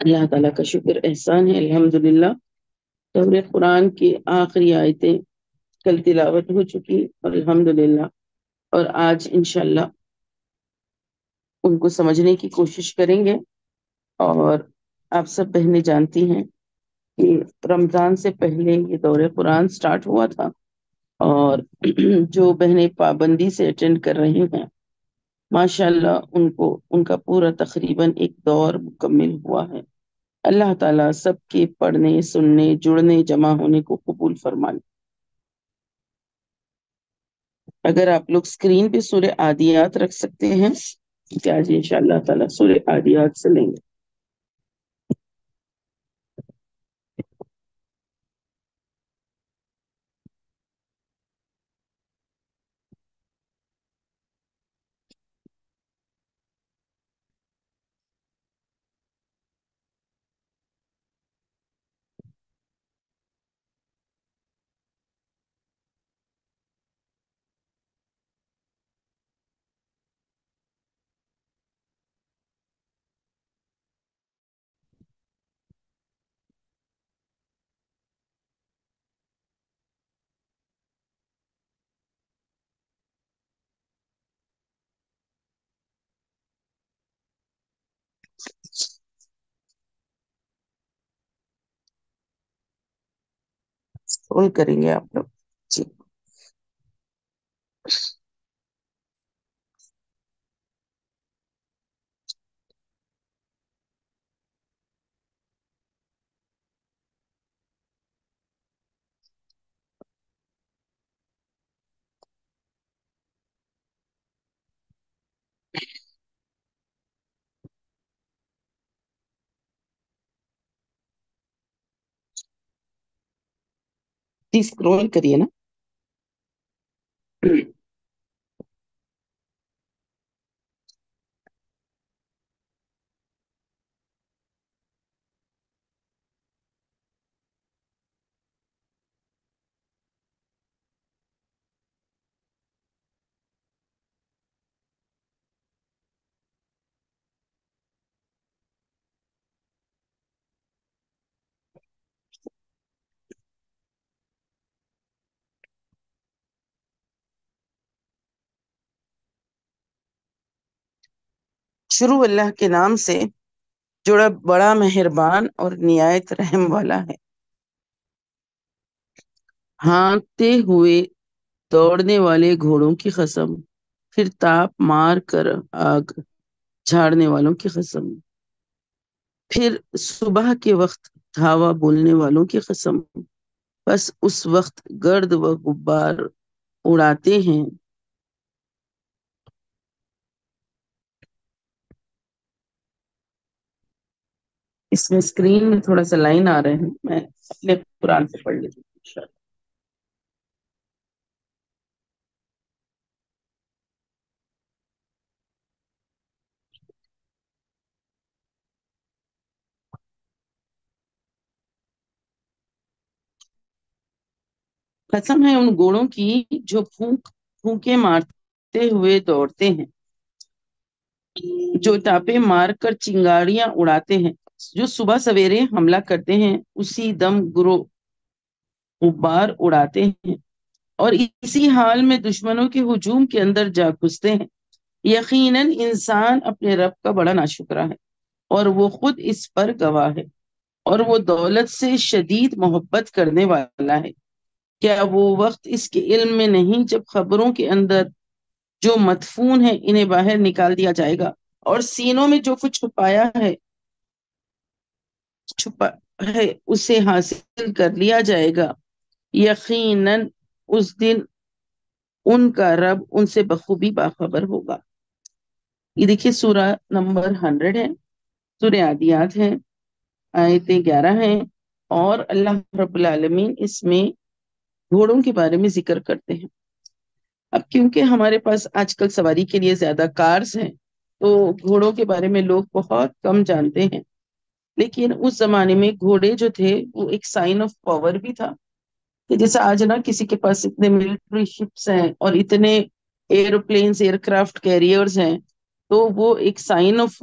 اللہ تعالیٰ کا شکر احسان ہے، الحمدللہ۔ سورہ قرآن کی آخری آیتیں کل تلاوت ہو چکی اور الحمدللہ، اور آج انشاءاللہ ان کو سمجھنے کی کوشش کریں گے۔ اور آپ سب بہنیں جانتی ہیں کہ رمضان سے پہلے یہ دور قرآن سٹارٹ ہوا تھا، اور جو بہنیں پابندی سے اٹینڈ کر رہی ہیں ماشاءاللہ ان کو ان کا پورا تقریباً ایک دور مکمل ہوا ہے۔ اللہ تعالیٰ سب کے پڑھنے، سننے، جڑنے، جمع ہونے کو قبول فرمائے۔ اگر آپ لوگ اسکرین پہ سورہ عادیات رکھ سکتے ہیں کہ آج انشاءاللہ تعالیٰ سورہ عادیات سے لیں گے۔ اسکرول کریں گے آپ لوگ؟ جی، جی اسکرول کریے نا۔ شروع اللہ کے نام سے جڑا بڑا مہربان اور نہایت رحم والا ہے۔ ہانکتے ہوئے دوڑنے والے گھوڑوں کی قسم، پھر تاپ مار کر آگ جھاڑنے والوں کی قسم، پھر صبح کے وقت دھاوا بولنے والوں کی قسم، بس اس وقت گرد و غبار اڑاتے ہیں۔ اس میں اسکرین میں تھوڑا سا لائن آ رہے ہیں، میں اپنے قرآن سے پڑھ لیتی ہوں انشاءاللہ۔ قسم ہے ان گھوڑوں کی جو پھونکے مارتے ہوئے دوڑتے ہیں، جو ٹاپے مار کر چنگاریاں اڑاتے ہیں، جو صبح سویرے حملہ کرتے ہیں اسی دم گرو غبار اڑاتے ہیں، اور اسی حال میں دشمنوں کے ہجوم کے اندر جا گھستے ہیں۔ یقیناً انسان اپنے رب کا بڑا ناشکرا ہے، اور وہ خود اس پر گواہ ہے، اور وہ دولت سے شدید محبت کرنے والا ہے۔ کیا وہ وقت اس کے علم میں نہیں جب خبروں کے اندر جو مدفون ہے انہیں باہر نکال دیا جائے گا، اور سینوں میں جو کچھ چھپا ہے اسے حاصل کر لیا جائے گا۔ یقیناً اس دن ان کا رب ان سے بخوبی باخبر ہوگا۔ یہ دیکھیے سورہ نمبر 100 ہے، سورہ عادیات ہے، آیتیں 11 ہیں، اور اللہ رب العالمین اس میں گھوڑوں کے بارے میں ذکر کرتے ہیں۔ اب کیونکہ ہمارے پاس آج کل سواری کے لیے زیادہ کارز ہیں، تو گھوڑوں کے بارے میں لوگ بہت کم جانتے ہیں، لیکن اس زمانے میں گھوڑے جو تھے وہ ایک سائن آف پاور بھی تھا، کہ جیسے آج نا کسی کے پاس اتنے ملٹری شپس ہیں اور اتنے ایروپلینز، ایئر کرافٹ کیریئرز ہیں، تو وہ ایک سائن آف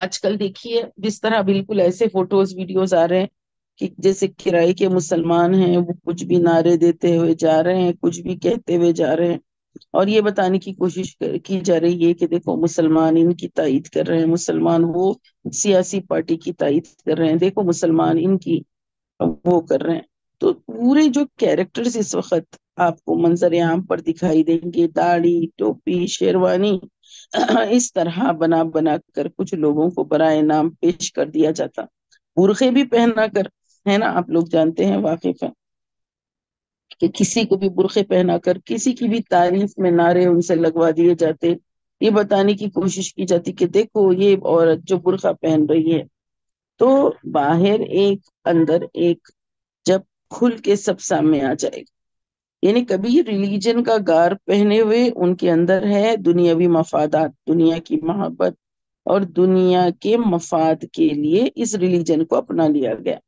آج کل دیکھیے جس طرح بالکل ایسے فوٹوز ویڈیوز آ رہے ہیں کہ جیسے کرائے کے مسلمان ہیں، وہ کچھ بھی نعرے دیتے ہوئے جا رہے ہیں، کچھ بھی کہتے ہوئے جا رہے ہیں، اور یہ بتانے کی کوشش کی جا رہی ہے کہ دیکھو مسلمان ان کی تائید کر رہے ہیں، مسلمان وہ سیاسی پارٹی کی تائید کر رہے ہیں، دیکھو مسلمان ان کی وہ کر رہے ہیں۔ تو پورے جو کیریکٹرز اس وقت آپ کو منظر عام پر دکھائی دیں گے، داڑھی، ٹوپی، شیروانی، اس طرح بنا بنا کر کچھ لوگوں کو برائے نام پیش کر دیا جاتا، برقعے بھی پہنا کر، ہے نا، آپ لوگ جانتے ہیں، واقف ہیں کہ کسی کو بھی برقعے پہنا کر کسی کی بھی تعریف میں نعرے ان سے لگوا دیے جاتے، یہ بتانے کی کوشش کی جاتی کہ دیکھو یہ عورت جو برقعہ پہن رہی ہے، تو باہر ایک اندر ایک، جب کھل کے سب سامنے آ جائے گا، یعنی کبھی ریلیجن کا گار پہنے ہوئے ان کے اندر ہے دنیاوی مفادات، دنیا کی محبت اور دنیا کے مفاد کے لیے اس ریلیجن کو اپنا لیا گیا،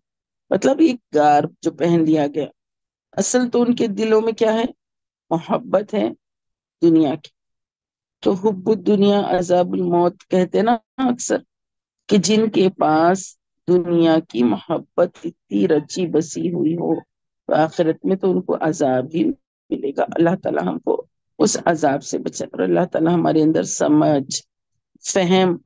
مطلب ایک گار جو پہن لیا گیا، اصل تو ان کے دلوں میں کیا ہے؟ محبت ہے دنیا کی۔ تو حب الدنیا عذاب الموت کہتے نا اکثر، کہ جن کے پاس دنیا کی محبت اتنی رچی بسی ہوئی ہو، تو آخرت میں تو ان کو عذاب ہی ملے گا۔ اللہ تعالیٰ ہم کو اس عذاب سے بچائے، اور اللہ تعالیٰ ہمارے اندر سمجھ، فہم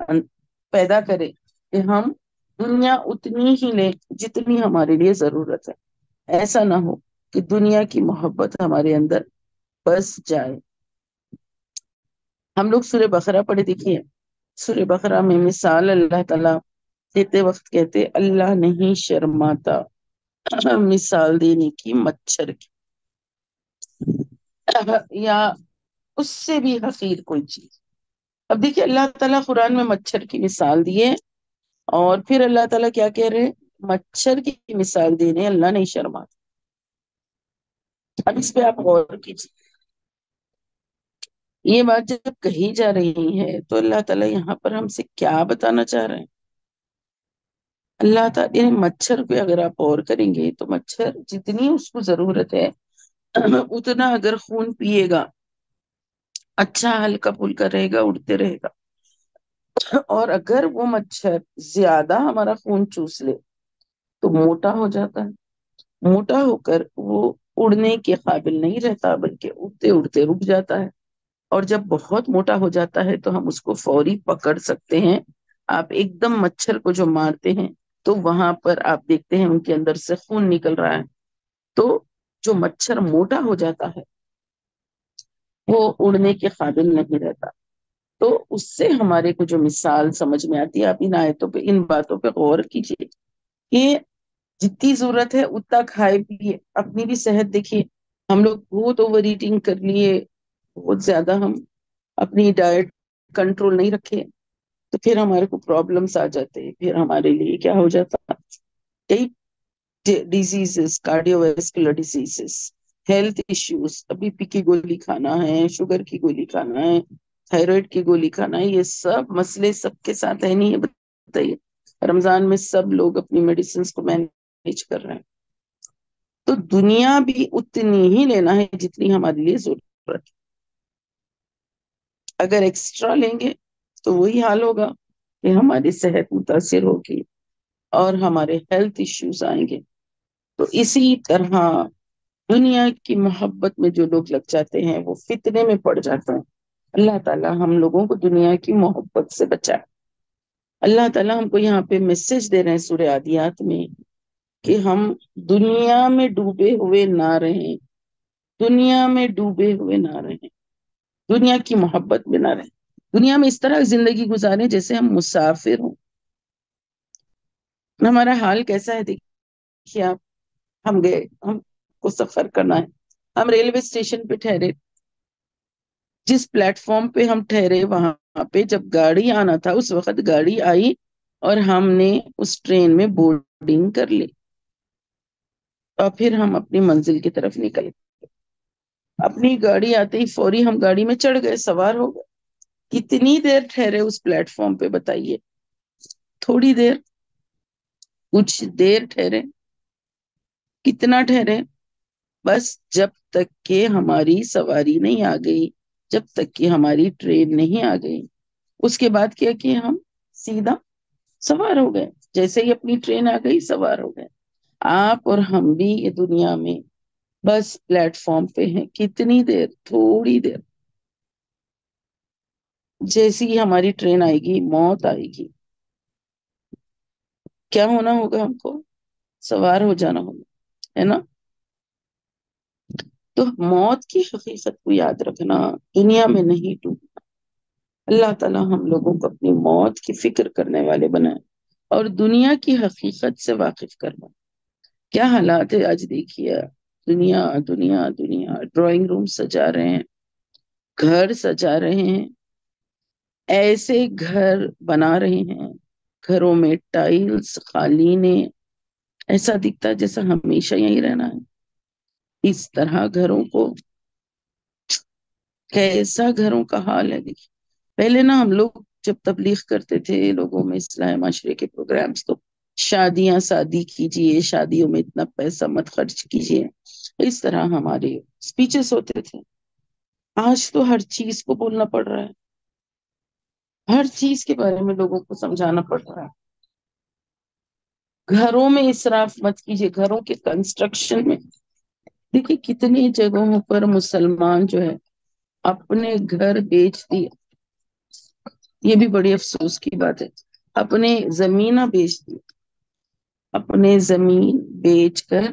پیدا کرے کہ ہم دنیا اتنی ہی لیں جتنی ہمارے لیے ضرورت ہے، ایسا نہ ہو کہ دنیا کی محبت ہمارے اندر بس جائے۔ ہم لوگ سورہ بقرہ پڑھے دیکھیے، سورہ بقرہ میں مثال اللہ تعالیٰ دیتے وقت کہتے اللہ نہیں شرماتا مثال دینے کی مچھر کی، یا اس سے بھی حقیر کوئی چیز۔ اب دیکھیے اللہ تعالیٰ قرآن میں مچھر کی مثال دیے، اور پھر اللہ تعالیٰ کیا کہہ رہے ہیں؟ مچھر کی مثال دینے اللہ نہیں شرماتا۔ اب اس پہ آپ غور کیجیے، یہ بات جب کہی جا رہی ہے تو اللہ تعالیٰ یہاں پر ہم سے کیا بتانا چاہ رہے ہیں؟ اللہ تعالیٰ یعنی مچھر پہ اگر آپ غور کریں گے تو مچھر جتنی اس کو ضرورت ہے اتنا اگر خون پیے گا، اچھا ہلکا پھلکا رہے گا، اڑتے رہے گا، اور اگر وہ مچھر زیادہ ہمارا خون چوس لے تو موٹا ہو جاتا ہے، موٹا ہو کر وہ اڑنے کے قابل نہیں رہتا، بلکہ اڑتے اڑتے رک جاتا ہے، اور جب بہت موٹا ہو جاتا ہے تو ہم اس کو فوری پکڑ سکتے ہیں۔ آپ ایک دم مچھر کو جو مارتے ہیں تو وہاں پر آپ دیکھتے ہیں ان کے اندر سے خون نکل رہا ہے۔ تو جو مچھر موٹا ہو جاتا ہے وہ اڑنے کے قابل نہیں رہتا۔ تو اس سے ہمارے کو جو مثال سمجھ میں آتی ہے، آپ ان آیتوں پہ، ان باتوں پہ غور کیجیے کہ جتنی ضرورت ہے اتنا کھائے پیے، اپنی بھی صحت دیکھیے، ہم لوگ بہت اوور ایٹنگ کر لیے، بہت زیادہ ہم اپنی ڈائٹ کنٹرول نہیں رکھے، تو پھر ہمارے کو پرابلمس آ جاتے ہیں، پھر ہمارے لیے کیا ہو جاتا، کئی diseases, cardio vascular diseases, health issues, B P کی گولی کھانا ہے، شوگر کی گولی کھانا ہے، تھائرائیڈ کی گولی کھانا ہے، یہ سب مسئلے سب کے ساتھ ہے نہیں ہے؟ بتائیے، رمضان میں سب لوگ اپنی میڈیسنز کو مینیج کر رہے ہیں۔ تو دنیا بھی اتنی ہی لینا ہے جتنی ہمارے لیے ضرورت ہے، اگر ایکسٹرا لیں گے تو وہی حال ہوگا کہ ہماری صحت متاثر ہوگی اور ہمارے ہیلتھ ایشوز آئیں گے۔ تو اسی طرح دنیا کی محبت میں جو لوگ لگ جاتے ہیں وہ فتنے میں پڑ جاتے ہیں۔ اللہ تعالیٰ ہم لوگوں کو دنیا کی محبت سے بچائے۔ اللہ تعالیٰ ہم کو یہاں پہ میسج دے رہے ہیں سورہ عادیات میں کہ ہم دنیا میں ڈوبے ہوئے نہ رہیں، دنیا میں ڈوبے ہوئے نہ رہیں، دنیا کی محبت میں نہ رہیں، دنیا میں اس طرح زندگی گزاریں جیسے ہم مسافر ہوں۔ ہمارا حال کیسا ہے دیکھیے آپ، ہم گئے، ہم کو سفر کرنا ہے، ہم ریلوے اسٹیشن پہ ٹھہرے، جس پلیٹ فارم پہ ہم ٹھہرے وہاں پہ جب گاڑی آنا تھا اس وقت گاڑی آئی، اور ہم نے اس ٹرین میں بورڈنگ کر لی، اور پھر ہم اپنی منزل کی طرف نکل، اپنی گاڑی آتے ہی فوری ہم گاڑی میں چڑھ گئے، سوار ہو گئے۔ کتنی دیر ٹھہرے اس پلیٹ فارم پہ بتائیے؟ تھوڑی دیر، کچھ دیر ٹھہرے، کتنا ٹھہرے؟ بس جب تک کہ ہماری سواری نہیں آ گئی، جب تک کہ ہماری ٹرین نہیں آ گئی، اس کے بعد کیا کیا ہم؟ سیدھا سوار ہو گئے، جیسے ہی اپنی ٹرین آ گئی سوار ہو گئے۔ آپ اور ہم بھی یہ دنیا میں بس پلیٹ فارم پہ ہیں، کتنی دیر، تھوڑی دیر، جیسی ہی ہماری ٹرین آئے گی، موت آئے گی، کیا ہونا ہوگا؟ ہم کو سوار ہو جانا ہوگا، ہے نا؟ تو موت کی حقیقت کو یاد رکھنا، دنیا میں نہیں ڈوبنا۔ اللہ تعالیٰ ہم لوگوں کو اپنی موت کی فکر کرنے والے بنائے اور دنیا کی حقیقت سے واقف کرنا۔ کیا حالات ہے آج دیکھیے، دنیا دنیا دنیا، ڈرائنگ روم سجا رہے ہیں، گھر سجا رہے ہیں، ایسے گھر بنا رہے ہیں، گھروں میں ٹائلز، قالینیں، ایسا دکھتا ہے جیسا ہمیشہ یہیں رہنا ہے۔ اس طرح گھروں کو، کیسا گھروں کا حال ہے دیکھیے۔ پہلے نا ہم لوگ جب تبلیغ کرتے تھے لوگوں میں اصلاح معاشرے کے پروگرامز، تو شادیاں شادی کیجئے، شادیوں میں اتنا پیسہ مت خرچ کیجئے، اس طرح ہمارے سپیچز ہوتے تھے۔ آج تو ہر چیز کو بولنا پڑ رہا ہے، ہر چیز کے بارے میں لوگوں کو سمجھانا پڑ رہا ہے۔ گھروں میں اسراف مت کیجیے، گھروں کے کنسٹرکشن میں دیکھیے کتنی جگہوں پر مسلمان جو ہے اپنے گھر بیچ دیے، یہ بھی بڑی افسوس کی بات ہے، اپنے زمینہ بیچ دی، اپنے زمین بیچ کر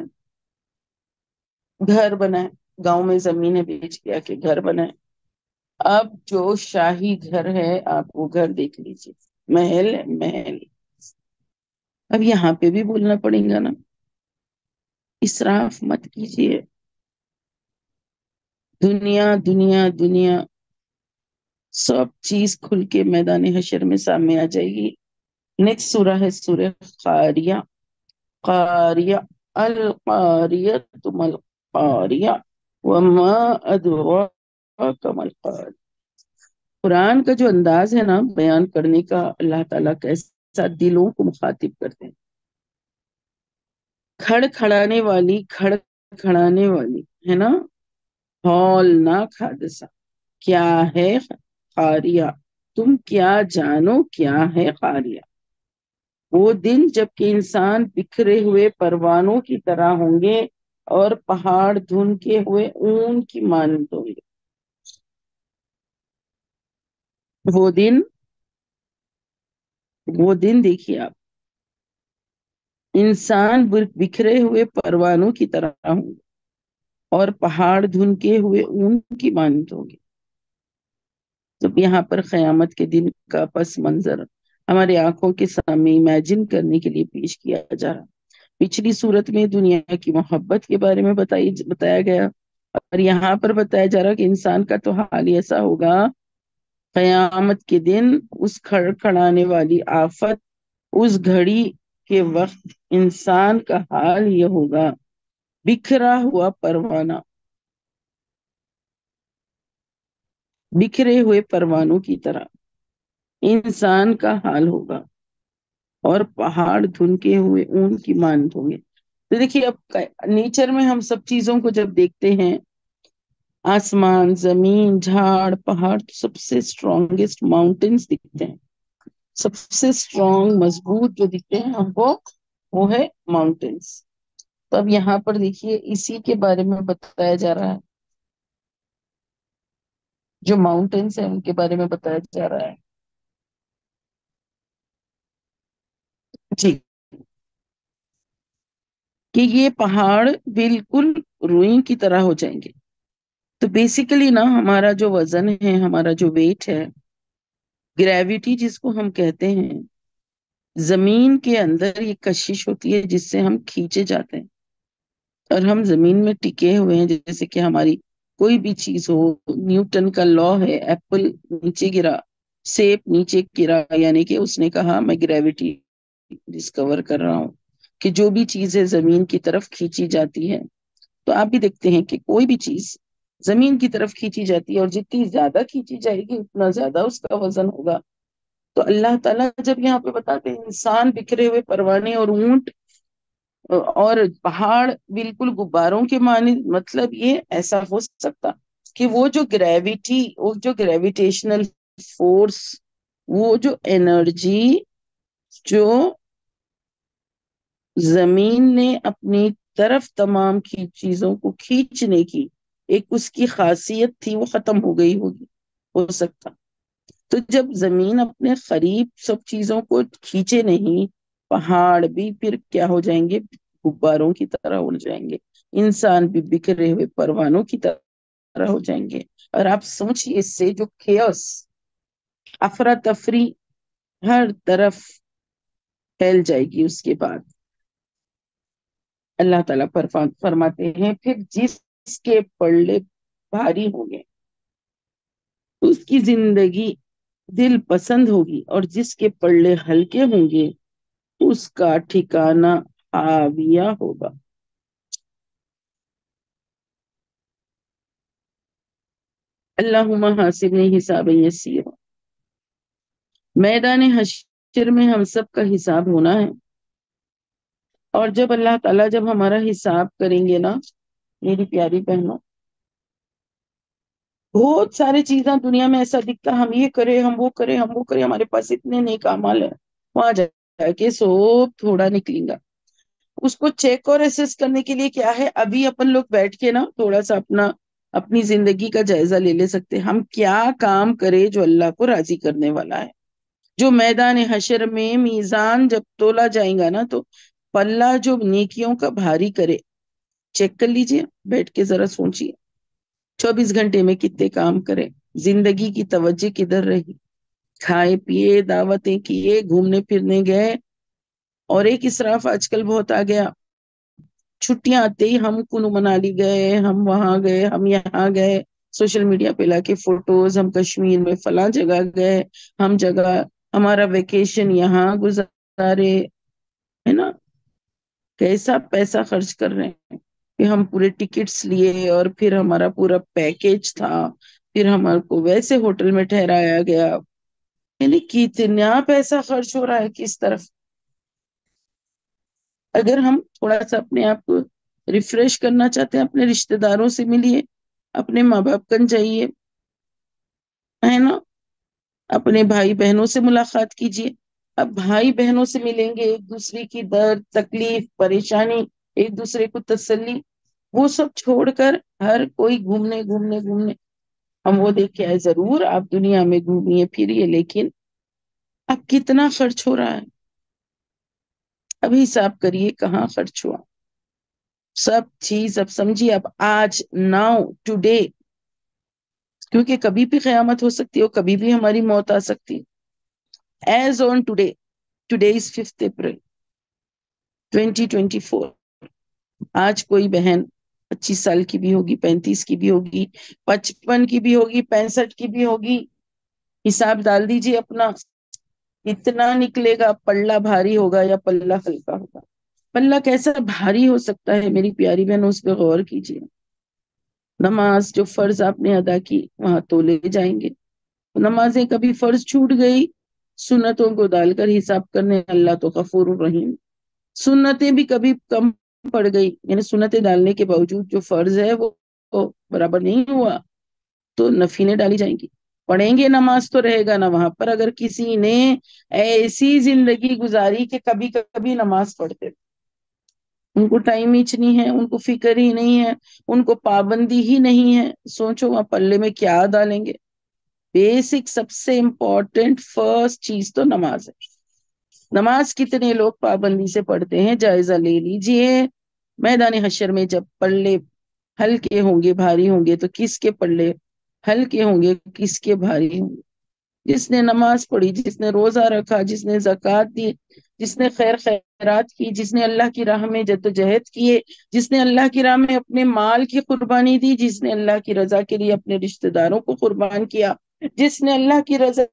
گھر بنائے، گاؤں میں زمینیں بیچ کے کے گھر بنائے۔ اب جو شاہی گھر ہے، آپ وہ گھر دیکھ لیجیے، محل ہے، محل۔ اب یہاں پہ بھی بولنا پڑے گا نا، اسراف مت کیجیے، دنیا دنیا دنیا، سب چیز کھل کے میدان حشر میں سامنے آ جائے گی۔ نیکسٹ سورہ ہے سورہ قاریہ، قاریہ، القاریہ تم القاریہ وما ادراک ما القاریہ۔ قرآن کا جو انداز ہے نا بیان کرنے کا، اللہ تعالیٰ کیسا دلوں کو مخاطب کرتے ہیں۔ کھڑ کھڑانے والی، کھڑ کھڑانے والی، ہے نا؟ ہولناک حادثہ کیا ہے قاریہ، تم کیا جانو کیا ہے قاریہ؟ وہ دن جب کہ انسان بکھرے ہوئے پروانوں کی طرح ہوں گے اور پہاڑ دھنکے ہوئے اون کی مانند ہوں گے۔ وہ دن، وہ دن دیکھیے آپ، انسان بکھرے ہوئے پروانوں کی طرح ہوں گے اور پہاڑ دھنکے ہوئے اون کی مانند ہوں گے۔ جب یہاں پر قیامت کے دن کا پس منظر ہماری آنکھوں کے سامنے امیجن کرنے کے لیے پیش کیا جا رہا۔ پچھلی صورت میں دنیا کی محبت کے بارے میں بتایا گیا، اور یہاں پر بتایا جا رہا کہ انسان کا تو حال ایسا ہوگا قیامت کے دن، اس کھڑکھڑانے والی آفت، اس گھڑی کے وقت انسان کا حال یہ ہوگا، بکھرا ہوا پروانہ، بکھرے ہوئے پروانوں کی طرح انسان کا حال ہوگا اور پہاڑ دھنکے ہوئے اون کی مانند ہوں گے۔ تو دیکھیے اب نیچر میں ہم سب چیزوں کو جب دیکھتے ہیں، آسمان، زمین، جھاڑ، پہاڑ، تو سب سے اسٹرانگیسٹ ماؤنٹینز دکھتے ہیں، سب سے اسٹرانگ مضبوط جو دکھتے ہیں ہم کو وہ ہے ماؤنٹینز۔ تو اب یہاں پر دیکھیے اسی کے بارے میں بتایا جا رہا ہے، جو ماؤنٹینز ہیں ان کے بارے میں بتایا جا رہا ہے جی، کہ یہ پہاڑ بالکل روئی کی طرح ہو جائیں گے۔ تو بیسیکلی نا ہمارا جو وزن ہے، ہمارا جو ویٹ ہے، گریویٹی جس کو ہم کہتے ہیں، زمین کے اندر یہ کشش ہوتی ہے جس سے ہم کھینچے جاتے ہیں اور ہم زمین میں ٹکے ہوئے ہیں، جیسے کہ ہماری کوئی بھی چیز ہو، نیوٹن کا لا ہے، ایپل نیچے گرا، سیب نیچے گرا، یعنی کہ اس نے کہا میں گریویٹی ڈسکور کر رہا ہوں کہ جو بھی چیز ہے زمین کی طرف کھینچی جاتی ہے۔ تو آپ بھی دیکھتے ہیں کہ کوئی بھی چیز زمین کی طرف کھینچی جاتی ہے، اور جتنی زیادہ کھینچی جائے گی اتنا زیادہ اس کا وزن ہوگا۔ تو اللہ تعالیٰ جب یہاں پہ بتاتے ہیں انسان بکھرے ہوئے پروانے اور اونٹ اور پہاڑ بالکل غباروں کے معنی، مطلب یہ ایسا ہو سکتا کہ وہ جو گریویٹی، وہ جو گریویٹیشنل فورس، وہ جو انرجی جو زمین نے اپنی طرف تمام کی چیزوں کو کھینچنے کی ایک اس کی خاصیت تھی، وہ ختم ہو گئی ہوگی، ہو سکتا۔ تو جب زمین اپنے قریب سب چیزوں کو کھینچے نہیں، پہاڑ بھی پھر کیا ہو جائیں گے؟ غباروں کی طرح اڑ جائیں گے، انسان بھی بکھرے ہوئے پروانوں کی طرح ہو جائیں گے۔ اور آپ سوچئے اس سے جو کیوس، افراتفری ہر طرف پھیل جائے گی، اس کے بعد اللہ تعالیٰ فرماتے ہیں پھر جس کے پلڑے بھاری ہوں گے اس کی زندگی دل پسند ہوگی، اور جس کے پلڑے ہلکے ہوں گے اس کا ٹھکانہ ہاویہ ہوگا۔ اللہم حاسبنی حسابا یسیرا۔ میدان حشر میں ہم سب کا حساب ہونا ہے، اور جب اللہ تعالیٰ جب ہمارا حساب کریں گے نا میری پیاری بہنوں، بہت ساری چیزاں دنیا میں ایسا دکھتا ہم یہ کرے، ہم وہ کرے، ہم وہ کرے، ہمارے پاس اتنے نیک اعمال ہیں، وہاں جا کے سب تھوڑا نکلیں گا۔ اس کو چیک اور ایسس کرنے کے لیے کیا ہے، ابھی اپن لوگ بیٹھ کے نا تھوڑا سا اپنی زندگی کا جائزہ لے سکتے، ہم کیا کام کرے جو اللہ کو راضی کرنے والا ہے۔ جو میدان حشر میں میزان جب تولا جائے گا نا، تو پلہ جو نیکیوں کا بھاری کرے، چیک کر لیجئے، بیٹھ کے ذرا سوچئے 24 گھنٹے میں کتنے کام کرے، زندگی کی توجہ کدھر رہی، کھائے پیے، دعوتیں کیے، گھومنے پھرنے گئے۔ اور ایک اسراف آج کل بہت آ گیا، چھٹیاں آتے ہی ہم کنو منالی گئے، ہم وہاں گئے، ہم یہاں گئے، سوشل میڈیا پہ لا کے فوٹوز، ہم کشمیر میں فلاں جگہ گئے، ہم جگہ ہمارا ویکیشن یہاں گزارے، ہے نا؟ کیسا پیسہ خرچ کر رہے ہیں کہ ہم پورے ٹکٹس لیے، اور پھر ہمارا پورا پیکیج تھا، پھر ہمارے کو ویسے ہوٹل میں ٹھہرایا گیا، یعنی کتنا پیسہ خرچ ہو رہا ہے کس طرف۔ اگر ہم تھوڑا سا اپنے آپ کو ریفریش کرنا چاہتے ہیں، اپنے رشتہ داروں سے ملیے، اپنے ماں باپ کن جائیے، ہے نا؟ اپنے بھائی بہنوں سے ملاقات کیجیے۔ اب بھائی بہنوں سے ملیں گے، ایک دوسرے کی درد تکلیف پریشانی، ایک دوسرے کو تسلی، وہ سب چھوڑ کر ہر کوئی گھومنے گھومنے گھومنے، ہم وہ دیکھ کے آئے ضرور آپ دنیا میں گھومیے پھریے، لیکن اب کتنا خرچ ہو رہا ہے؟ ابھی حساب کریے کہاں خرچ ہوا سب چیز۔ اب سمجھیے، اب آج، ناؤ، ٹوڈے، کیونکہ کبھی بھی قیامت ہو سکتی ہے، اور کبھی بھی ہماری موت آ سکتی ہے۔ As on today, today is 5 April 2024، آج کوئی بہن 25 سال کی بھی ہوگی، 35 کی بھی ہوگی، 55 کی بھی ہوگی، 65 کی بھی ہوگی، حساب ڈال دیجیے اپنا، اتنا نکلے گا، پلہ بھاری ہوگا یا پلہ ہلکا ہوگا۔ پلہ کیسا بھاری ہو سکتا ہے میری پیاری بہن، اس پہ غور کیجیے۔ نماز جو فرض آپ نے ادا کی وہاں تو لے جائیں گے، نمازیں کبھی فرض چھوٹ گئی، سنتوں کو ڈال کر حساب کرنے، اللہ تو غفور الرحیم۔ سنتیں بھی کبھی کم پڑ گئی، یعنی سنتیں ڈالنے کے باوجود جو فرض ہے وہ برابر نہیں ہوا، تو نفلیں ڈالی جائیں گی، پڑھیں گے، نماز تو رہے گا نا وہاں پر۔ اگر کسی نے ایسی زندگی گزاری کہ کبھی کبھی نماز پڑھتے، ان کو ٹائم ہی نہیں ہے، ان کو فکر ہی نہیں ہے، ان کو پابندی ہی نہیں ہے، سوچو وہاں پلے میں کیا ڈالیں گے۔ بیسک سب سے امپورٹنٹ فرسٹ چیز تو نماز ہے۔ نماز کتنے لوگ پابندی سے پڑھتے ہیں، جائزہ لے لیجئے۔ میدان حشر میں جب پلے ہلکے ہوں گے، بھاری ہوں گے، تو کس کے پلے ہلکے ہوں گے، کس کے بھاری ہوں گے؟ جس نے نماز پڑھی، جس نے روزہ رکھا، جس نے زکوٰۃ دی، جس نے خیر خیرات کی، جس نے اللہ کی راہ میں جدوجہد کیے، جس نے اللہ کی راہ میں اپنے مال کی قربانی دی، جس نے اللہ کی رضا کے لیے اپنے رشتہ داروں کو قربان کیا، جس نے اللہ کی رضا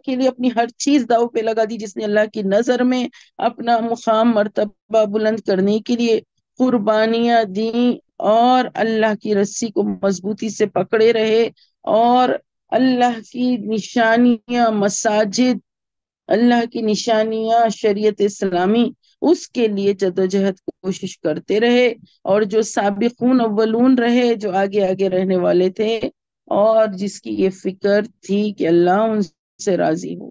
کے لیے اپنی ہر چیز داؤ پہ لگا دی، جس نے اللہ کی نظر میں اپنا مقام مرتبہ بلند کرنے کے لیے قربانیاں دیں، اور اللہ کی رسی کو مضبوطی سے پکڑے رہے، اور اللہ کی نشانیاں، مساجد، اللہ کی نشانیاں، شریعت اسلامی، اس کے لیے جدوجہد کوشش کرتے رہے، اور جو سابقون اولون رہے، جو آگے آگے رہنے والے تھے، اور جس کی یہ فکر تھی کہ اللہ ان سے راضی ہو،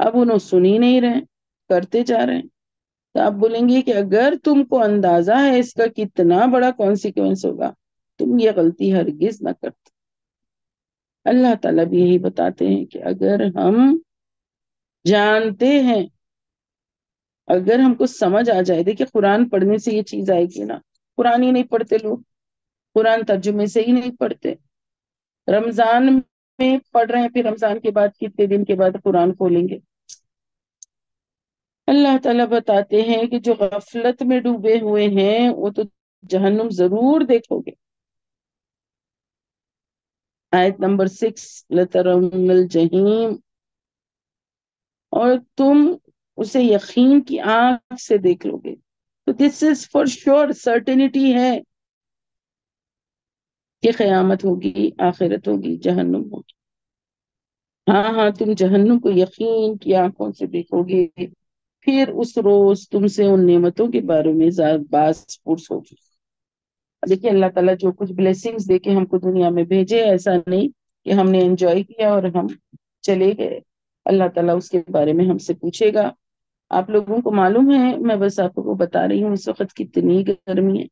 اب انہوں سن ہی نہیں رہے، کرتے جا رہے ہیں. تو آپ بولیں گے کہ اگر تم کو اندازہ ہے اس کا کتنا بڑا کانسیکوینس ہوگا، تم یہ غلطی ہرگز نہ کرتے. اللہ تعالیٰ بھی یہی بتاتے ہیں کہ اگر ہم جانتے ہیں، اگر ہم کو سمجھ آ جائے. دیکھیں قرآن پڑھنے سے یہ چیز آئے گی نا. قرآن ہی نہیں پڑھتے لوگ، قرآن ترجمے سے ہی نہیں پڑھتے. رمضان میں پڑھ رہے ہیں، پھر رمضان کے بعد کتنے دن کے بعد قرآن کھولیں گے. اللہ تعالیٰ بتاتے ہیں کہ جو غفلت میں ڈوبے ہوئے ہیں وہ تو جہنم ضرور دیکھو گے. آیت نمبر 6، لَتَرَوْنَ الْجَحِيمَ، اور تم اسے یقین کی آنکھ سے دیکھ لو گے. تو دس از فار شور، سرٹینٹی ہے کہ قیامت ہوگی، آخرت ہوگی، جہنم ہوگی. ہاں ہاں، تم جہنم کو یقین کی آنکھوں سے دیکھو گے، پھر اس روز تم سے ان نعمتوں کے بارے میں باز پرس ہوگی. دیکھیے اللہ تعالیٰ جو کچھ بلیسنگز دے کے ہم کو دنیا میں بھیجے، ایسا نہیں کہ ہم نے انجوائے کیا اور ہم چلے گئے. اللہ تعالیٰ اس کے بارے میں ہم سے پوچھے گا. آپ لوگوں کو معلوم ہے، میں بس آپ کو بتا رہی ہوں اس وقت کتنی گرمی ہے.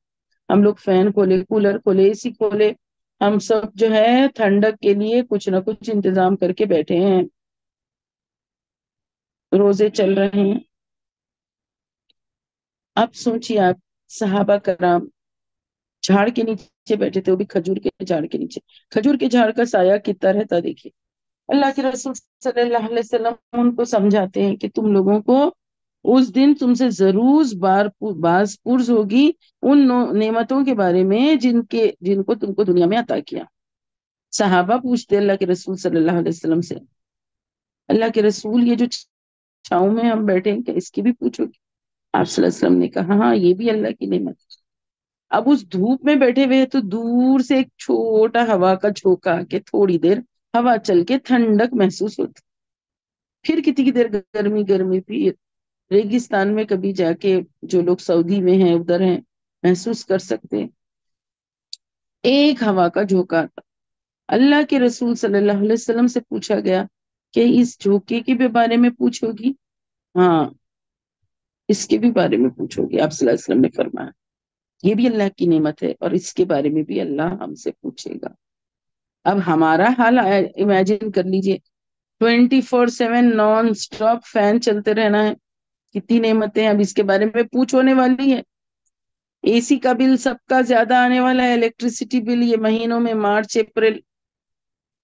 ہم لوگ فین کھولے، کولر کھولے، اے سی کھولے، ہم سب جو ہے ٹھنڈک کے لیے کچھ نہ کچھ انتظام کر کے بیٹھے ہیں. روزے چل رہے ہیں. اب سوچیے آپ، صحابہ کرام جھاڑ کے نیچے بیٹھے تھے، وہ بھی کھجور کے جھاڑ کے نیچے. کھجور کے جھاڑ کا سایہ کتنا رہتا دیکھیے. اللہ کے رسول صلی اللہ علیہ وسلم ان کو سمجھاتے ہیں کہ تم لوگوں کو اس دن تم سے ضرور باز پرس ہوگی ان نعمتوں کے بارے میں جن کو تم کو دنیا میں عطا کیا. صحابہ پوچھتے اللہ کے رسول صلی اللہ علیہ وسلم سے، اللہ کے رسول یہ جو چھاؤں میں ہم بیٹھے ہیں کیا اس کی بھی پوچھو گی؟ آپ صلی اللہ علیہ وسلم نے کہا ہاں، یہ بھی اللہ کی نعمت ہے. اب اس دھوپ میں بیٹھے ہوئے تو دور سے ایک چھوٹا ہوا کا جھونکا کہ تھوڑی دیر ہوا چل کے ٹھنڈک محسوس ہوتی، پھر کتنی دیر گرمی گرمی. پھر ریگستان میں کبھی جا کے جو لوگ سعودی میں ہیں ادھر ہیں محسوس کر سکتے ہیں. ایک ہوا کا جھونکا تھا. اللہ کے رسول صلی اللہ علیہ وسلم سے پوچھا گیا کہ اس جھونکے کے بھی بارے میں پوچھو گی؟ ہاں، اس کے بھی بارے میں پوچھو گی. آپ صلی اللہ علیہ وسلم نے فرمایا یہ بھی اللہ کی نعمت ہے اور اس کے بارے میں بھی اللہ ہم سے پوچھے گا. اب ہمارا حال امیجن کر لیجئے، 24/7 نان سٹاپ فین چلتے رہنا ہے. کتنی نعمتیں اب اس کے بارے میں پوچھ ہونے والی ہے. اے سی کا بل سب کا زیادہ آنے والا ہے. الیکٹریسٹی بل یہ مہینوں میں مارچ اپریل،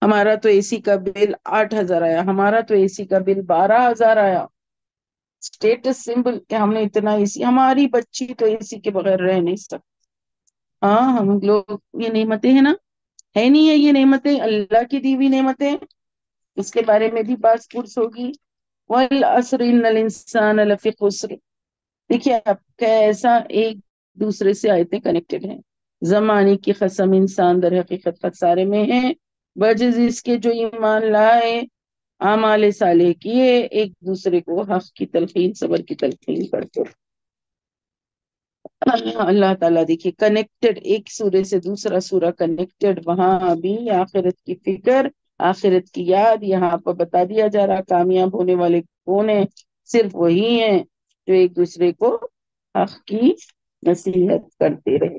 ہمارا تو اے سی کا بل 8,000 آیا، ہمارا تو اے سی کا بل 12,000 آیا. اسٹیٹس سمبل کہ ہم نے اتنا اے سی، ہماری بچی تو اے سی کے بغیر رہ نہیں سکتی. ہاں ہم لوگ، یہ نعمتیں ہیں نا، ہے نہیں ہے یہ نعمتیں اللہ کی دی ہوئی نعمتیں، اس کے بارے میں بھی بات پرس ہوگی. وَالْعَصْرِ إِنَّ الْإِنسَانَ لَفِي خُسْرٍ. دیکھیے آپ کیسا ایک دوسرے سے آیتیں کنیکٹڈ ہیں. زمانے کی قسم انسان در حقیقت خسارے میں ہے، بجز اس کے جو ایمان لائے، اعمال صالح کیے، ایک دوسرے کو حق کی تلقین، صبر کی تلقین کرتے. اللہ تعالیٰ دیکھیے کنیکٹڈ، ایک سورے سے دوسرا سورہ کنیکٹڈ. وہاں بھی آخرت کی فکر، آخرت کی یاد یہاں پر بتا دیا جا رہا. کامیاب ہونے والے کون ہیں؟ صرف وہی ہیں جو ایک دوسرے کو حق کی نصیحت کرتے رہے.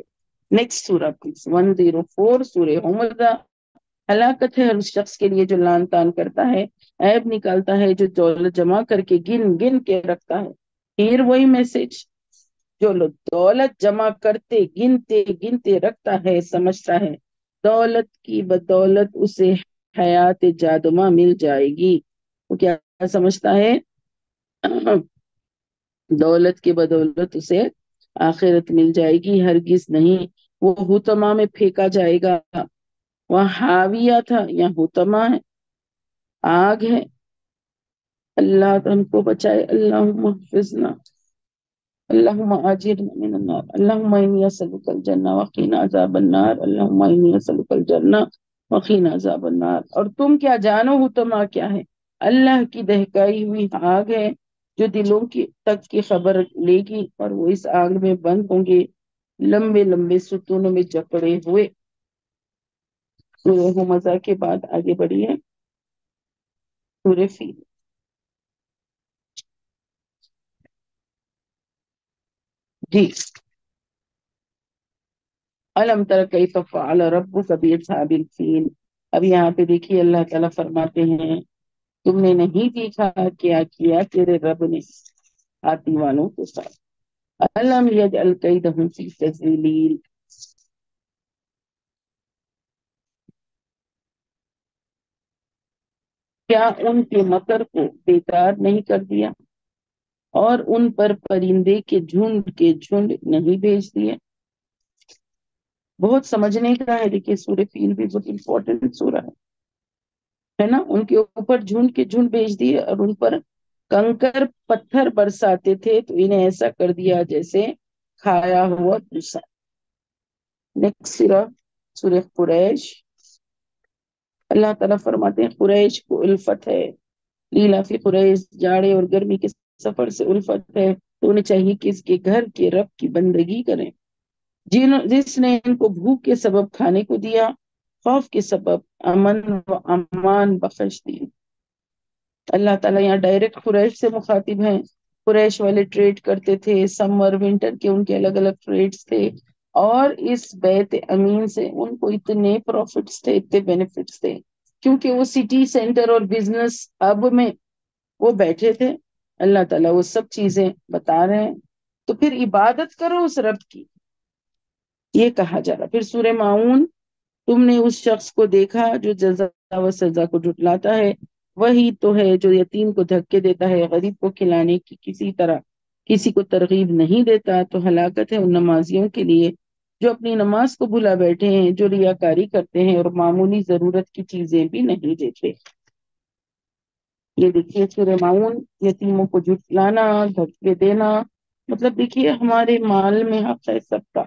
نیکسٹ سورہ پلیز، 104، سورہ حمزہ. ہلاکت ہے ہر اس شخص کے لیے جو لان تان کرتا ہے، عیب نکالتا ہے، جو دولت جمع کر کے گن گن کے رکھتا ہے. پھر وہی میسج، جو لوگ دولت جمع کرتے گنتے گنتے رکھتا ہے، سمجھتا ہے دولت کی بدولت اسے حیات جادمہ مل جائے گی. وہ کیا سمجھتا ہے؟ دولت کی بدولت اسے آخرت مل جائے گی. ہرگز نہیں، وہ حطمہ میں پھینکا جائے گا. وہاں حاویہ تھا، یہاں حطمہ ہے، آگ ہے. اللہ ہم کو بچائے. اللہم احفظنا، اللہم آجرنا من النار، اللہم انی اسألک الجنہ وقنا عذاب النار، اللہم انی اسألک الجنہ وقنا عذاب النار. اور تم کیا جانو حطمہ کیا ہے؟ اللہ کی دہکائی ہوئی آگ ہے جو دلوں کی تک کی خبر لے گی، اور وہ اس آگ میں بند ہوں گے لمبے لمبے ستونوں میں جکڑے ہوئے. سورہ حمزہ کے بعد آگے بڑھی ہے سورہ فیل. جی، الم تر کیف فعل ربک باصحاب الفیل. اب یہاں پہ دیکھیے اللہ تعالیٰ فرماتے ہیں تم نے نہیں دیکھا کیا کیا تیرے رب نے ہاتھی والوں کے ساتھ. الم یجعل کیدہم فی تضلیل. کیا ان کے مکر کو بیکار نہیں کر دیا اور ان پر پرندے کے جھنڈ نہیں بھیج دیے. بہت سمجھنے کا ہے. دیکھیے سورہ فیل بھی بہت امپورٹنٹ سورہ ہے نا. ان کے اوپر جھنڈ کے جھنڈ بھیج دیے اور ان پر کنکر پتھر برساتے تھے تو انہیں ایسا کر دیا جیسے کھایا ہوا دوسرا. نیکسٹ سورہ قریش. اللہ تعالیٰ فرماتے ہیں قریش کو الفت ہے. لیلا فی قریش جاڑے اور گرمی کے سفر سے الفت ہے تو انہیں چاہیے کہ اس کے گھر کے رب کی بندگی کریں جس نے ان کو بھوک کے سبب کھانے کو دیا خوف کے سبب امن و امان بخش دی. اللہ تعالیٰ یہاں ڈائریکٹ قریش سے مخاطب ہیں. قریش والے ٹریڈ کرتے تھے سمر ونٹر کے ان کے الگ الگ ٹریڈز تھے اور اس بیت امین سے ان کو اتنے پروفٹس تھے اتنے بینیفٹس تھے کیونکہ وہ سٹی سینٹر اور بزنس ہب میں وہ بیٹھے تھے. اللہ تعالیٰ وہ سب چیزیں بتا رہے ہیں تو پھر عبادت کرو اس رب کی یہ کہا جا رہا. پھر سورہ معون تم نے اس شخص کو دیکھا جو جزا و سزا کو جھٹلاتا ہے وہی تو ہے جو یتیم کو دھکے دیتا ہے غریب کو کھلانے کی کسی طرح کسی کو ترغیب نہیں دیتا. تو ہلاکت ہے ان نمازیوں کے لیے جو اپنی نماز کو بھلا بیٹھے ہیں جو ریاکاری کرتے ہیں اور معمولی ضرورت کی چیزیں بھی نہیں دیتے. یہ دیکھیے سورہ معون یتیموں کو جھٹلانا دھکے دینا مطلب دیکھیے ہمارے مال میں حق ہے سب کا.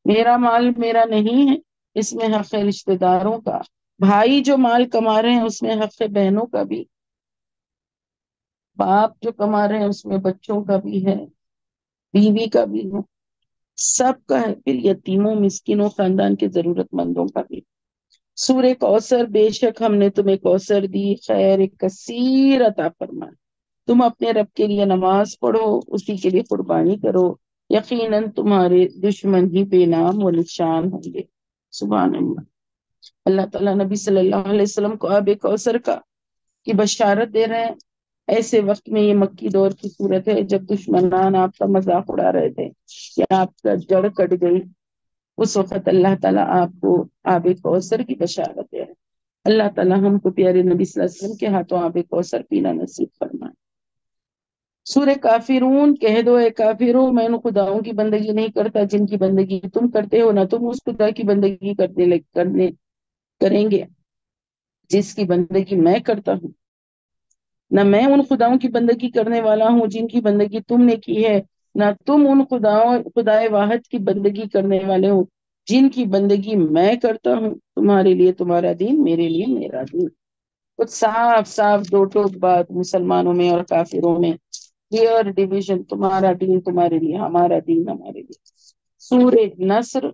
میرا مال میرا نہیں ہے اس میں حق ہے رشتہ داروں کا. بھائی جو مال کما رہے ہیں اس میں حق ہے بہنوں کا بھی. باپ جو کما رہے ہیں اس میں بچوں کا بھی ہے بیوی کا بھی ہے سب کا ہے. پھر یتیموں مسکینوں خاندان کے ضرورت مندوں کا بھی. سورہ کوثر بے شک ہم نے تمہیں کوثر دی خیر کثیر عطا فرمائے. تم اپنے رب کے لیے نماز پڑھو اسی کے لیے قربانی کرو یقیناً تمہارے دشمن ہی بے نام و نشان ہوں گے. سبحان اللہ. اللہ تعالیٰ نبی صلی اللہ علیہ وسلم کو آب کوثر کی بشارت دے رہے ہیں. ایسے وقت میں یہ مکی دور کی صورت ہے جب دشمنان آپ کا مذاق اڑا رہے تھے کہ آپ کا جڑ کٹ گئی. اس وقت اللہ تعالیٰ آپ کو آب کوثر کی بشارت دے رہے ہیں. اللہ تعالیٰ ہم کو پیارے نبی صلی اللہ علیہ وسلم کے ہاتھوں آب کوثر پینا نصیب فرمائے. سورہ کافرون کہہ دو اے کافروں میں ان خداؤں کی بندگی نہیں کرتا جن کی بندگی تم کرتے ہو نہ تم اس خدا کی بندگی کرنے کریں گے جس کی بندگی میں کرتا ہوں نہ میں ان خداؤں کی بندگی کرنے والا ہوں جن کی بندگی تم نے کی ہے نہ تم ان خدائے واحد کی بندگی کرنے والے ہو جن کی بندگی میں کرتا ہوں. تمہارے لیے تمہارا دین میرے لیے میرا دین. کچھ صاف صاف دو ٹوک بات مسلمانوں میں اور کافروں میں کلیئر ڈیویژن. تمہارا دین تمہارے لیے ہمارا دین ہمارے لیے. سورہ نصر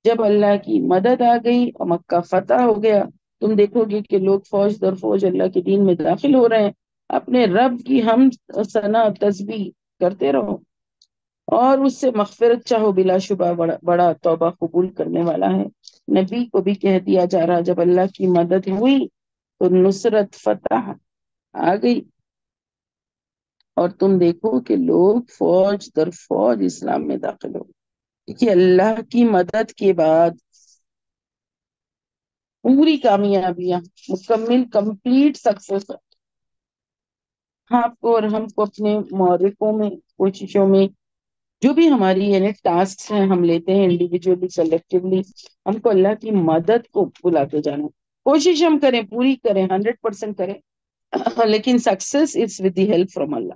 جب اللہ کی مدد آ گئی اور مکہ فتح ہو گیا تم دیکھو گے کہ لوگ فوج در فوج اللہ کے دین میں داخل ہو رہے ہیں. اپنے رب کی حمد ثنا تسبیح کرتے رہو اور اس سے مغفرت چاہو بلا شبہ بڑا توبہ قبول کرنے والا ہے. نبی کو بھی کہہ دیا جا رہا جب اللہ کی مدد ہوئی تو نصرت فتح آ گئی اور تم دیکھو کہ لوگ فوج در فوج اسلام میں داخل ہو. کہ اللہ کی مدد کے بعد پوری کامیابیاں مکمل کمپلیٹ سکسیس آپ کو اور ہم کو اپنے معرکوں میں کوششوں میں جو بھی ہماری یعنی ٹاسک ہیں ہم لیتے ہیں انڈیویجولی کلیکٹیولی ہم کو اللہ کی مدد کو بلاتے جانا. کوشش ہم کریں پوری کریں 100% کریں لیکن success is with the help from Allah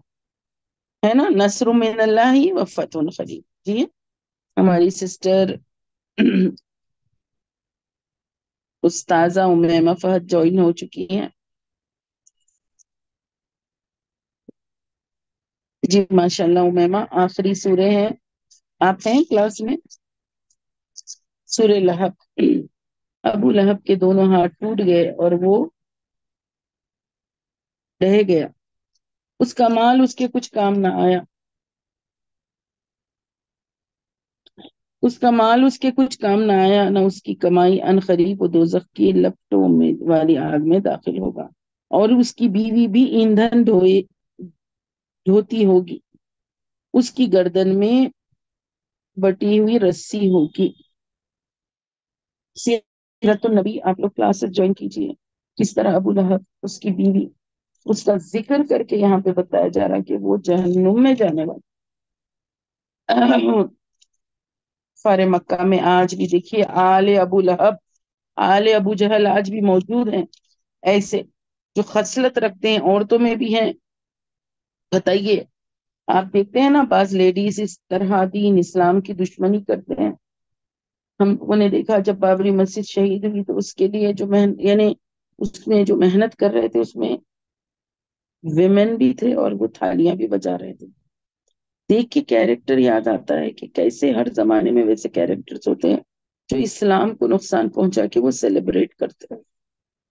ہے نا. نصر من اللہ و فتح قریب. جی ہماری سسٹر استاذہ امیمہ فہد جوائن ہو چکی ہیں. جی ماشاء اللہ امیمہ آخری سورہ ہے آپ ہیں کلاس میں سورہ لہب. ابو لہب کے دونوں ہاتھ ٹوٹ گئے اور وہ رہ گیا اس کا مال اس کے کچھ کام نہ آیا. اس کا مال اس کے کچھ کام نہ آیا، نہ اس کی کمائی، ان قریب وہ دوزخ کی لپٹوں میں والی آگ میں داخل ہوگا، اور اس کی بیوی بھی ایندھن دھوتی ہوگی، اس کی گردن میں بٹی ہوئی رسی ہوگی۔ سیرت النبی آپ لوگ کلاسز جوائن کیجیے، کس طرح ابو لہب، اس کی بیوی، اس کا ذکر کر کے یہاں پہ بتایا جا رہا کہ وہ جہنم میں جانے والا۔ فار مکہ میں آج بھی دیکھیے آل ابو لہب، آل ابو جہل آج بھی موجود ہیں، ایسے جو خصلت رکھتے ہیں، عورتوں میں بھی ہیں۔ بتائیے، آپ دیکھتے ہیں نا بعض لیڈیز اس طرح دین اسلام کی دشمنی کرتے ہیں۔ ہم لوگوں نے دیکھا جب بابری مسجد شہید ہوئی تو اس کے لیے جو یعنی اس میں جو محنت کر رہے تھے اس میں ویمن بھی تھے اور وہ تھالیاں بھی بجا رہے تھے۔ دیکھ کے کیریکٹر یاد آتا ہے کہ کیسے ہر زمانے میں ویسے کیریکٹرز ہوتے ہیں جو اسلام کو نقصان پہنچا کے وہ سیلیبریٹ کرتے ہیں۔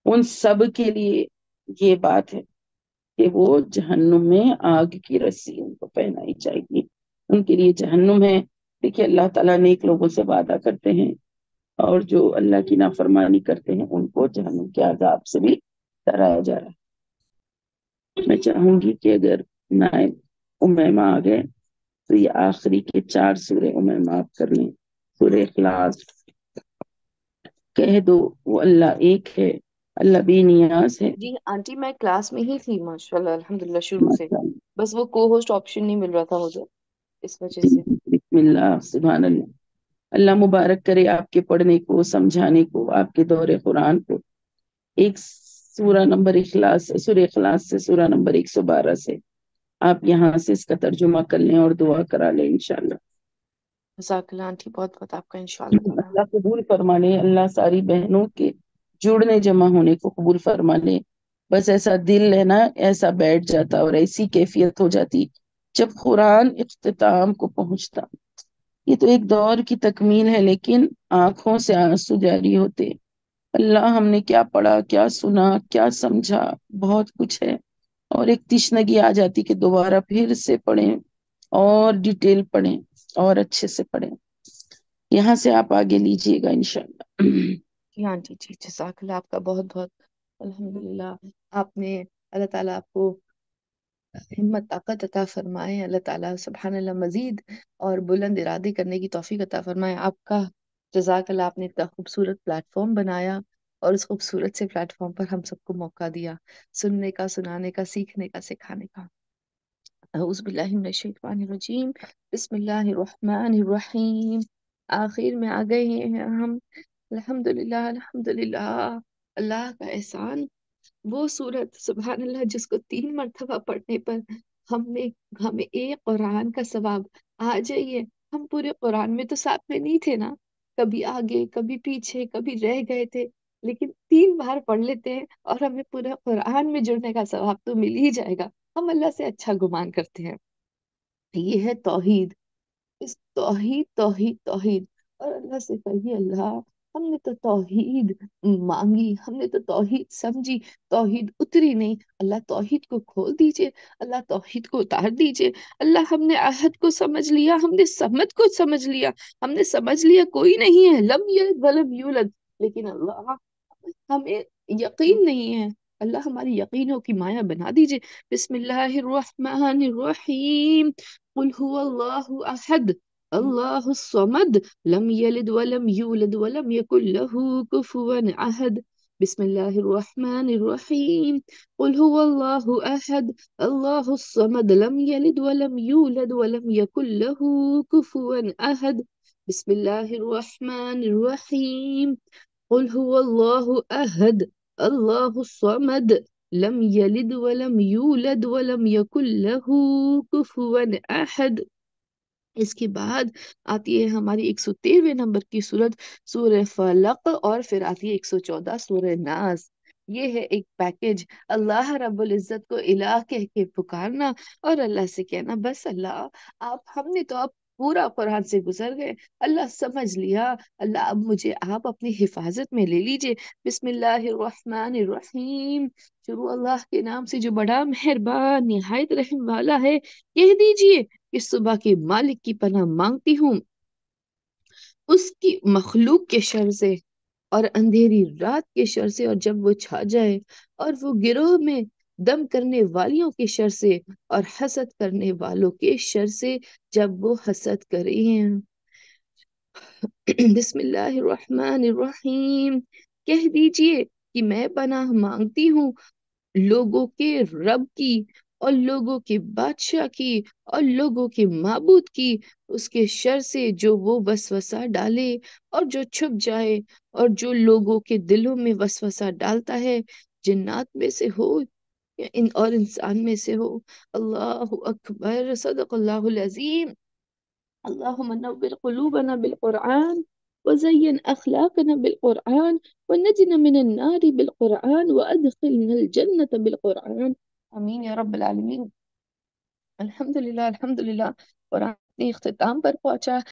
ان سب کے لیے یہ بات ہے کہ وہ جہنم میں آگ کی رسی ان کو پہنائی جائے گی، ان کے لیے جہنم ہے۔ دیکھیے اللہ تعالیٰ نیک لوگوں سے وعدہ کرتے ہیں، اور جو اللہ کی نافرمانی کرتے ہیں ان کو جہنم کے عذاب سے بھی ڈرایا جا رہا ہے۔ میں چاہوں گی کہ اگر نائب امیمہ آ گئے تو یہ آخری کے 4 سورے امیمہ آپ کر لیں۔ سورہ اخلاص کہہ دو وہ اللہ ایک ہے، اللہ بے نیاز ہے۔ جی آنٹی میں کلاس میں ہی تھی ماشاء اللہ الحمدللہ شروع سے، ماشاء اللہ، بس وہ کو ہوسٹ آپشن نہیں مل رہا تھا مجھے اس وجہ سے۔ بسم اللہ، سبحان اللہ۔ اللہ مبارک کرے آپ کے پڑھنے کو، سمجھانے کو، آپ کے دور قرآن کو۔ ایک سورہ نمبر اخلاص، سورہ اخلاص سے سورہ نمبر 112 سے آپ یہاں سے اس کا ترجمہ کر لیں اور دعا کرا لیں انشاءاللہ۔ جزاک اللہ آنٹی، بہت بہت آپ کا انشاءاللہ تعالیٰ۔ اللہ قبول فرما لے، اللہ ساری بہنوں کے جڑنے جمع ہونے کو قبول فرما لے۔ بس ایسا دل ہے نا، ایسا بیٹھ جاتا اور ایسی کیفیت ہو جاتی جب قرآن اختتام کو پہنچتا۔ یہ تو ایک دور کی تکمیل ہے لیکن آنکھوں سے آنسو جاری ہوتے۔ اللہ ہم نے کیا پڑھا، کیا سنا، کیا سمجھا، بہت کچھ ہے، اور ایک تشنگی آ جاتی کہ دوبارہ پھر سے پڑھیں اور ڈیٹیل پڑھیں اور اچھے سے پڑھیں۔ یہاں سے آپ آگے لیجئے گا انشاءاللہ۔ جی آنٹی جی، جزاک اللہ آپ کا بہت بہت الحمدللہ۔ آپ نے اللہ تعالیٰ آپ کو ہمت طاقت عطا فرمائے، اللہ تعالیٰ سبحان اللہ مزید اور بلند ارادے کرنے کی توفیق عطا فرمائے آپ کا۔ جزاک اللہ، آپ نے اتنا خوبصورت پلیٹ فارم بنایا اور اس خوبصورت سے پلیٹ فارم پر ہم سب کو موقع دیا سننے کا، سنانے کا، سیکھنے کا، سکھانے کا۔ اعوذ باللہ من الشیطان الرجیم، بسم اللہ الرحمن الرحیم۔ آخر میں آ گئے ہیں ہم، الحمدللہ الحمدللہ۔ اللہ کا احسان، وہ سورت سبحان اللہ جس کو 3 مرتبہ پڑھنے پر ہمیں ایک قرآن کا ثواب آ جائیے۔ ہم پورے قرآن میں تو ساتھ میں نہیں تھے نا، کبھی آگے کبھی پیچھے کبھی رہ گئے تھے، لیکن 3 بار پڑھ لیتے ہیں اور ہمیں پورے قرآن میں جڑنے کا ثواب تو مل ہی جائے گا۔ ہم اللہ سے اچھا گمان کرتے ہیں۔ یہ ہے توحید، اس توحید توحید توحید، اور اللہ سے کہیے اللہ ہم نے تو توحید مانگی، ہم نے تو توحید سمجھی، توحید اتری نہیں، اللہ توحید کو کھول دیجئے، اللہ توحید کو اتار دیجئے۔ اللہ ہم نے عہد کو سمجھ لیا، ہم نے سمت کو سمجھ لیا، ہم نے سمجھ لیا کوئی نہیں ہے، لم یلد ولم یولد، لیکن اللہ ہمیں یقین نہیں ہے، اللہ ہماری یقینوں کی مایا بنا دیجئے۔ بسم اللہ الرحمن الرحیم، قل هو اللہ احد اللہ الصمد لم یلد ولم یولد ولم یکن له کفوا احد۔ بسم اللہ الرحمن الرحیم، قل هو اللہ احد اللہ الصمد لم یلد ولم یولد ولم یکن له کفوا احد۔ بسم اللہ الرحمن الرحیم، قل هو اللہ احد اللہ الصمد لم یلد ولم یولد ولم یکن له کفوا احد۔ اس کے بعد آتی ہے ہماری 113 نمبر کی سورت سورہ فلق، اور پھر آتی ہے 114 سورہ ناس۔ یہ ہے ایک پیکج، اللہ رب العزت کو الہ کہہ کے پکارنا اور اللہ سے کہنا بس اللہ آپ، ہم نے تو اب پورا قرآن سے گزر گئے، اللہ سمجھ لیا، اللہ اب مجھے آپ اپنی حفاظت میں لے لیجئے۔ بسم اللہ الرحمن الرحیم، شروع اللہ کے نام سے جو بڑا مہربان نہایت رحم والا ہے۔ کہہ دیجئے کہ صبح کے مالک کی پناہ مانگتی ہوں، اس کی مخلوق کے شر سے اور اندھیری رات کے شر سے، اور جب وہ چھا جائے، اور وہ گروہ میں دم کرنے والیوں کے شر سے اور حسد کرنے والوں کے شر سے جب وہ حسد کریں۔ بسم اللہ الرحمن الرحیم، کہہ دیجئے کہ میں پناہ مانگتی ہوں لوگوں کے رب کی، اور لوگوں کے بادشاہ کی، اور لوگوں کے معبود کی، اس کے شر سے جو وہ وسوسہ ڈالے اور جو چھپ جائے، اور جو لوگوں کے دلوں میں وسوسہ ڈالتا ہے، جنات میں سے ہو یا اور انسان میں سے ہو۔ اللہ اکبر، صدق اللہ العظیم۔ اللهم نور قلوبنا بالقرآن، وزين أخلاقنا بالقرآن، ونجنا من النار بالقرآن، وأدخلنا الجنة بالقرآن، آمین یا رب العالمین۔ الحمدللہ الحمدللہ، قرآن اختتام پر پہنچا۔